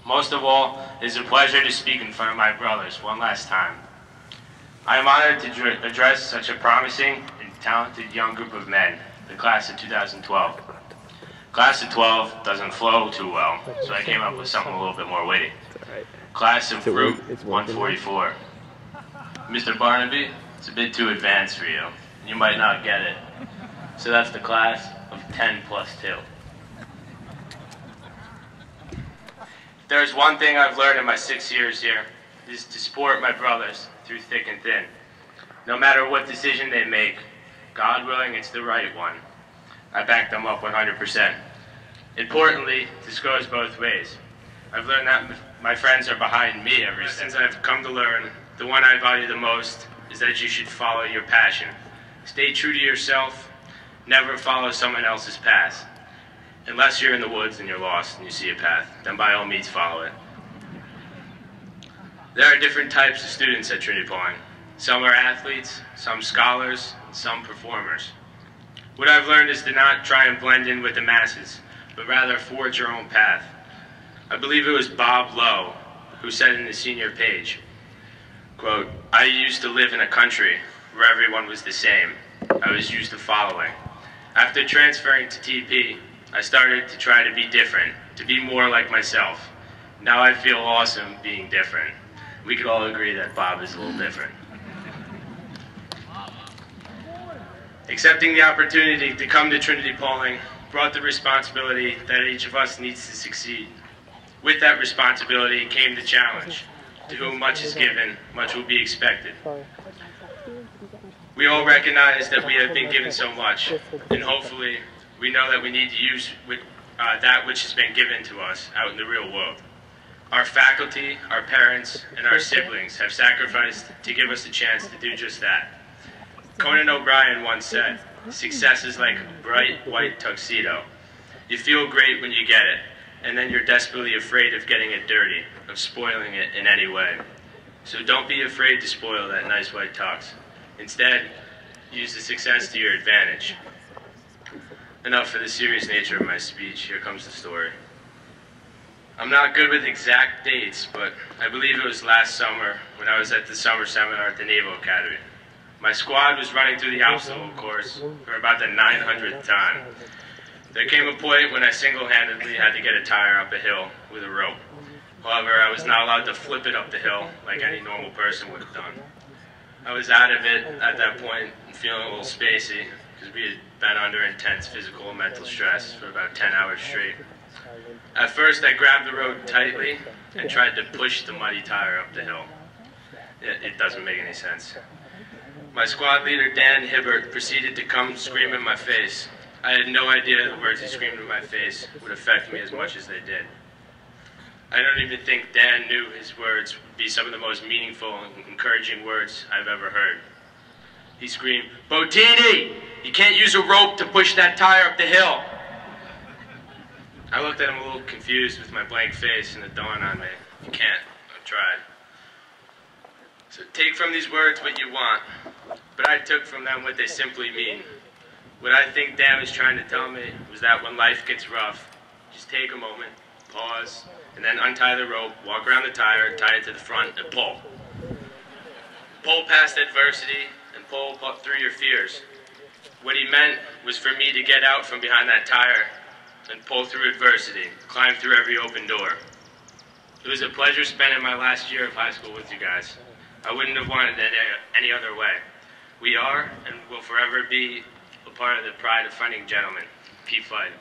Most of all, it is a pleasure to speak in front of my brothers one last time. I am honored to address such a promising and talented young group of men, the class of 2012. Class of 12 doesn't flow too well, so I came up with something a little bit more witty. Class of Route 144. Mr. Barnaby, it's a bit too advanced for you. You might not get it. So that's the class of 10 plus 2. If there's one thing I've learned in my 6 years here, it is to support my brothers through thick and thin. No matter what decision they make, God willing, it's the right one. I back them up 100%. Importantly, this goes both ways. I've learned that my friends are behind me ever since I've come to learn the one I value the most is that you should follow your passion. Stay true to yourself. Never follow someone else's path. Unless you're in the woods and you're lost and you see a path, then by all means follow it. There are different types of students at Trinity-Pawling. Some are athletes, some scholars, some performers. What I've learned is to not try and blend in with the masses, but rather forge your own path. I believe it was Bob Lowe who said in the senior page, quote, "I used to live in a country where everyone was the same. I was used to following. After transferring to TP, I started to try to be different, to be more like myself. Now I feel awesome being different." We could all agree that Bob is a little different. Accepting the opportunity to come to Trinity-Pawling brought the responsibility that each of us needs to succeed. With that responsibility came the challenge. To whom much is given, much will be expected. We all recognize that we have been given so much, and hopefully we know that we need to use that which has been given to us out in the real world. Our faculty, our parents, and our siblings have sacrificed to give us a chance to do just that. Conan O'Brien once said, "Success is like a bright white tuxedo. You feel great when you get it, and then you're desperately afraid of getting it dirty, of spoiling it in any way. So don't be afraid to spoil that nice white tux. Instead, use the success to your advantage." Enough for the serious nature of my speech. Here comes the story. I'm not good with exact dates, but I believe it was last summer when I was at the summer seminar at the Naval Academy. My squad was running through the obstacle course for about the 900th time. There came a point when I single-handedly had to get a tire up a hill with a rope. However, I was not allowed to flip it up the hill like any normal person would have done. I was out of it at that point and feeling a little spacey because we had been under intense physical and mental stress for about 10 hours straight. At first, I grabbed the rope tightly and tried to push the muddy tire up the hill. It doesn't make any sense. My squad leader, Dan Hibbert, proceeded to come scream in my face. I had no idea the words he screamed in my face would affect me as much as they did. I don't even think Dan knew his words would be some of the most meaningful and encouraging words I've ever heard. He screamed, "Bottini, you can't use a rope to push that tire up the hill." I looked at him a little confused with my blank face, and it dawned on me, you can't. I've tried. So take from these words what you want, but I took from them what they simply mean. What I think Dan was trying to tell me was that when life gets rough, just take a moment, pause, and then untie the rope, walk around the tire, tie it to the front, and pull. Pull past adversity, and pull through your fears. What he meant was for me to get out from behind that tire and pull through adversity, climb through every open door. It was a pleasure spending my last year of high school with you guys. I wouldn't have wanted it any other way. We are and will forever be a part of the pride of fighting gentlemen. Keep fighting.